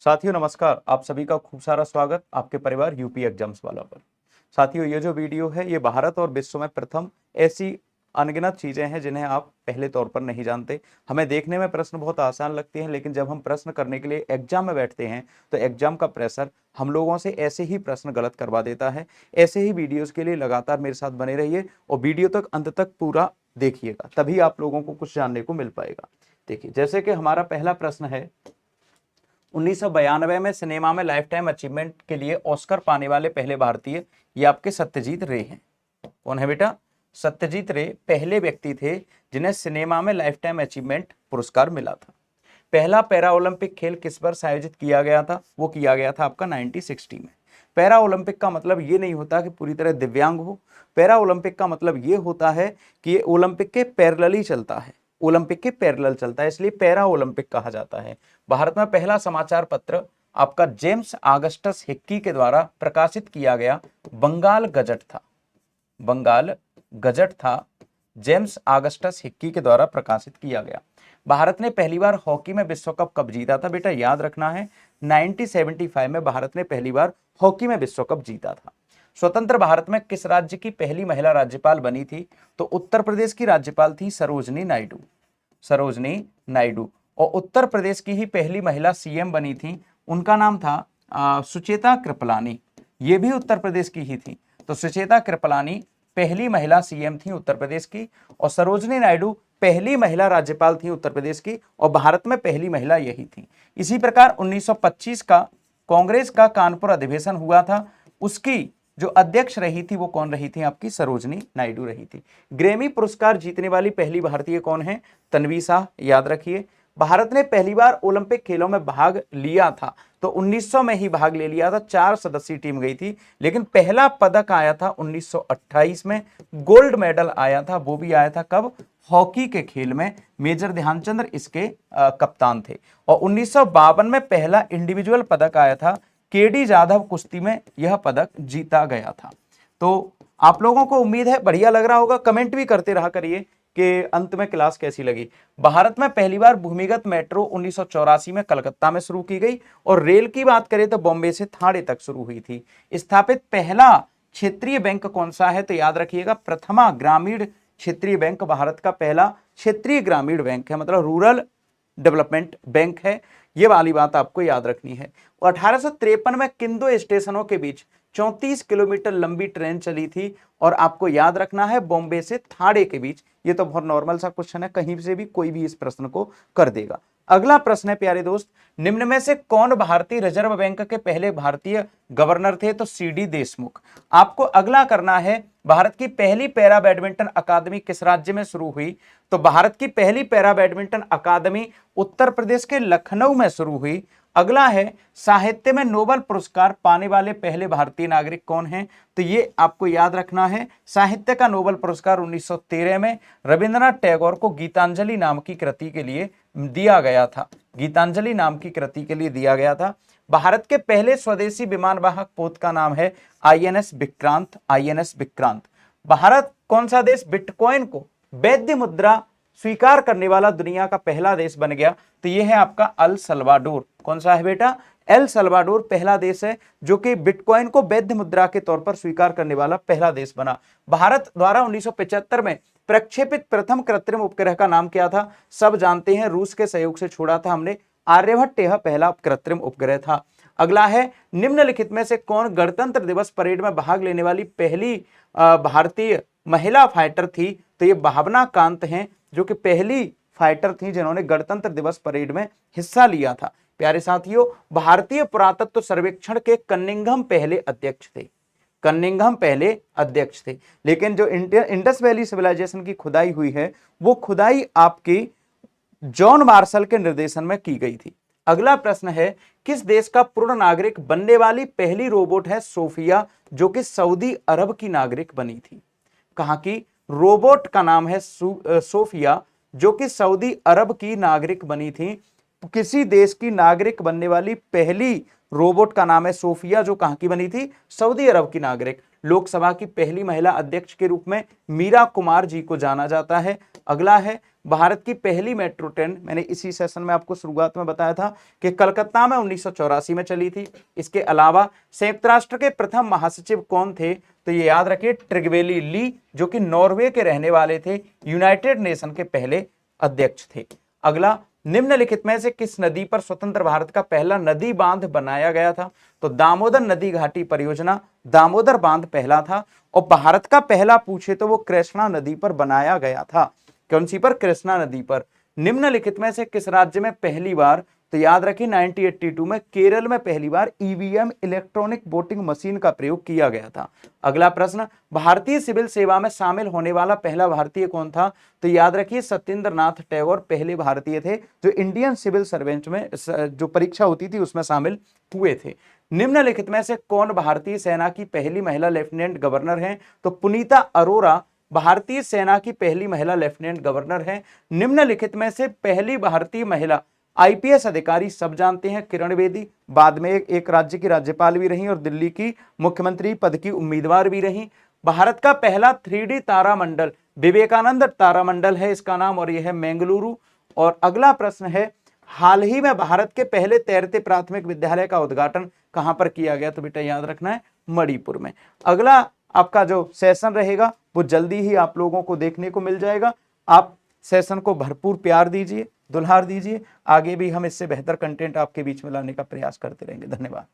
साथियों नमस्कार। आप सभी का खूब सारा स्वागत आपके परिवार यूपी एग्जाम्स वाला पर। साथियों ये जो वीडियो है ये भारत और विश्व में प्रथम ऐसी अनगिनत चीजें हैं जिन्हें आप पहले तौर पर नहीं जानते। हमें देखने में प्रश्न बहुत आसान लगते हैं, लेकिन जब हम प्रश्न करने के लिए एग्जाम में बैठते हैं तो एग्जाम का प्रेशर हम लोगों से ऐसे ही प्रश्न गलत करवा देता है। ऐसे ही वीडियोस के लिए लगातार मेरे साथ बने रहिए और वीडियो तक अंत तक पूरा देखिएगा, तभी आप लोगों को कुछ जानने को मिल पाएगा। देखिए, जैसे कि हमारा पहला प्रश्न है, 1992 में सिनेमा में लाइफ टाइम अचीवमेंट के लिए ऑस्कर पाने वाले पहले भारतीय, ये आपके सत्यजीत रे हैं। कौन है बेटा? सत्यजीत रे पहले व्यक्ति थे जिन्हें सिनेमा में लाइफ टाइम अचीवमेंट पुरस्कार मिला था। पहला पैरा ओलंपिक खेल किस वर्ष आयोजित किया गया था? वो किया गया था आपका 1960 में। पैरा ओलंपिक का मतलब ये नहीं होता कि पूरी तरह दिव्यांग हो। पैरा ओलंपिक का मतलब ये होता है कि ये ओलंपिक के पैरेलल ही चलता है, ओलंपिक के पैरेलल चलता है, इसलिए पैरा ओलंपिक कहा जाता है। भारत में पहला समाचार पत्र आपका जेम्स ऑगस्टस हिक्की के द्वारा प्रकाशित किया गया बंगाल गजट था। बंगाल गजट था, जेम्स ऑगस्टस हिक्की के द्वारा प्रकाशित किया गया। भारत ने पहली बार हॉकी में विश्व कप कब जीता था? बेटा याद रखना है, 1975 में भारत ने पहली बार हॉकी में विश्व कप जीता था। स्वतंत्र भारत में किस राज्य की पहली महिला राज्यपाल बनी थी? तो उत्तर प्रदेश की राज्यपाल थी सरोजनी नायडू। सरोजनी नायडू। और उत्तर प्रदेश की ही पहली महिला सीएम बनी थी, उनका नाम था सुचेता कृपलानी। ये भी उत्तर प्रदेश की ही थी। तो सुचेता कृपलानी पहली महिला सीएम थी उत्तर प्रदेश की, और सरोजनी नायडू पहली महिला राज्यपाल थी उत्तर प्रदेश की, और भारत में पहली महिला यही थी। इसी प्रकार 1925 का कांग्रेस का कानपुर अधिवेशन हुआ था, उसकी जो अध्यक्ष रही थी वो कौन रही थी? आपकी सरोजनी नायडू रही थी। ग्रैमी पुरस्कार जीतने वाली पहली भारतीय कौन है? तन्वी शाह, याद रखिए। भारत ने पहली बार ओलंपिक खेलों में भाग लिया था तो 1900 में ही भाग ले लिया था, 4 सदस्यीय टीम गई थी, लेकिन पहला पदक आया था 1928 में। गोल्ड मेडल आया था, वो भी आया था कब? हॉकी के खेल में। मेजर ध्यानचंद्र इसके कप्तान थे। और 1952 में पहला इंडिविजुअल पदक आया था, केडी जाधव कुश्ती में यह पदक जीता गया था। तो आप लोगों को उम्मीद है बढ़िया लग रहा होगा, कमेंट भी करते रहा करिए कि अंत में क्लास कैसी लगी। भारत में पहली बार भूमिगत मेट्रो 1984 में कलकत्ता में शुरू की गई, और रेल की बात करें तो बॉम्बे से थाने तक शुरू हुई थी। स्थापित पहला क्षेत्रीय बैंक कौन सा है? तो याद रखिएगा, प्रथमा ग्रामीण क्षेत्रीय बैंक भारत का पहला क्षेत्रीय ग्रामीण बैंक है, मतलब रूरल डेवलपमेंट बैंक है। ये वाली बात आपको याद रखनी है। और 1853 में किन दो स्टेशनों के बीच 34 किलोमीटर लंबी ट्रेन चली थी? और आपको याद रखना है, बॉम्बे से थाने के बीच। ये तो बहुत नॉर्मल सा क्वेश्चन है, कहीं से भी कोई भी इस प्रश्न को कर देगा। अगला प्रश्न है प्यारे दोस्त, निम्न में से कौन भारतीय रिजर्व बैंक के पहले भारतीय गवर्नर थे? तो सीडी देशमुख। आपको अगला करना है, भारत की पहली पैरा बैडमिंटन अकादमी किस राज्य में शुरू हुई? तो भारत की पहली पैरा बैडमिंटन अकादमी उत्तर प्रदेश के लखनऊ में शुरू हुई। अगला है, साहित्य में नोबेल पुरस्कार पाने वाले पहले भारतीय नागरिक कौन हैं? तो ये आपको याद रखना है, साहित्य का नोबेल पुरस्कार 1913 में रविंद्रनाथ टैगोर को गीतांजलि नाम की कृति के लिए दिया गया था। गीतांजलि नाम की कृति के लिए दिया गया था। भारत के पहले स्वदेशी विमान वाहक पोत का नाम है आईएनएस विक्रांत। आईएनएस विक्रांत। भारत कौन सा देश बिटकॉइन को वैध मुद्रा स्वीकार करने वाला दुनिया का पहला देश बन गया? तो यह है आपका अल सल्वाडोर। कौन सा है बेटा? एल सल्वाडोर पहला देश है जो कि बिटकॉइन को वैध मुद्रा के तौर पर स्वीकार करने वाला पहला देश बना। भारत द्वारा 1975 में प्रक्षेपित प्रथम कृत्रिम उपग्रह का नाम क्या था? सब जानते हैं, रूस के सहयोग से छोड़ा था हमने, आर्यभट्ट यह पहला कृत्रिम उपग्रह था। अगला है, निम्नलिखित में से कौन गणतंत्र दिवस परेड में भाग लेने वाली पहली भारतीय महिला फाइटर थी? तो ये भावना कांत हैं, जो कि पहली फाइटर थी जिन्होंने गणतंत्र दिवस परेड में हिस्सा लिया था। प्यारे साथियों, भारतीय पुरातत्व सर्वेक्षण के कनिंघम पहले अध्यक्ष थे। कनिंघम पहले अध्यक्ष थे, लेकिन जो इंडस वैली सिविलाइजेशन की खुदाई हुई है वो खुदाई आपकी जॉन मार्शल के निर्देशन में की गई थी। अगला प्रश्न है, किस देश का पूर्ण नागरिक बनने वाली पहली रोबोट है सोफिया, जो कि सऊदी अरब की नागरिक बनी थी? कहां की रोबोट का नाम है सोफिया, जो कि सऊदी अरब की नागरिक बनी थी। किसी देश की नागरिक बनने वाली पहली रोबोट का नाम है सोफिया, जो कहां की बनी थी? सऊदी अरब की नागरिक। लोकसभा की पहली महिला अध्यक्ष के रूप में मीरा कुमार जी को जाना जाता है। अगला है, भारत की पहली मेट्रो ट्रेन, मैंने इसी सेशन में आपको शुरुआत में बताया था कि कलकत्ता में 1984 में चली थी। इसके अलावा संयुक्त राष्ट्र के प्रथम महासचिव कौन थे, तो ये याद रखिए ट्रिगवेली ली, जो कि नॉर्वे के रहने वाले थे, यूनाइटेड नेशन के पहले अध्यक्ष थे। अगला, निम्नलिखित में से किस नदी पर स्वतंत्र भारत का पहला नदी बांध बनाया गया था, तो दामोदर नदी घाटी परियोजना, दामोदर बांध पहला था। और भारत का पहला पूछे तो वो कृष्णा नदी पर बनाया गया था। कौन सी पर? कृष्णा नदी पर। निम्नलिखित में से किस राज्य में पहली बार, तो याद रखिए 1982 में केरल में पहली बार ईवीएम इलेक्ट्रॉनिक वोटिंग मशीन का प्रयोग किया गया था। अगला प्रश्न, भारतीय सिविल सेवा में शामिल होने वाला पहला भारतीय कौन था, तो याद रखिए सत्येंद्र नाथ टैगोर पहले भारतीय थे जो इंडियन सिविल सर्वेंट में जो परीक्षा होती थी उसमें शामिल हुए थे। निम्नलिखित में से कौन भारतीय सेना की पहली महिला लेफ्टिनेंट गवर्नर हैं, तो पुनीता अरोरा भारतीय सेना की पहली महिला लेफ्टिनेंट गवर्नर हैं। निम्नलिखित में से पहली भारतीय महिला आईपीएस अधिकारी सब जानते हैं, किरण बेदी। बाद में एक राज्य की राज्यपाल भी रही और दिल्ली की मुख्यमंत्री पद की उम्मीदवार भी रही। भारत का पहला 3D तारामंडल विवेकानंद तारामंडल है इसका नाम, और यह है बेंगलुरु। और अगला प्रश्न है, हाल ही में भारत के पहले तैरते प्राथमिक विद्यालय का उद्घाटन कहां पर किया गया, तो बेटा याद रखना है मणिपुर में। अगला आपका जो सेशन रहेगा वो जल्दी ही आप लोगों को देखने को मिल जाएगा। आप सेशन को भरपूर प्यार दीजिए, दुल्हार दीजिए। आगे भी हम इससे बेहतर कंटेंट आपके बीच में लाने का प्रयास करते रहेंगे। धन्यवाद।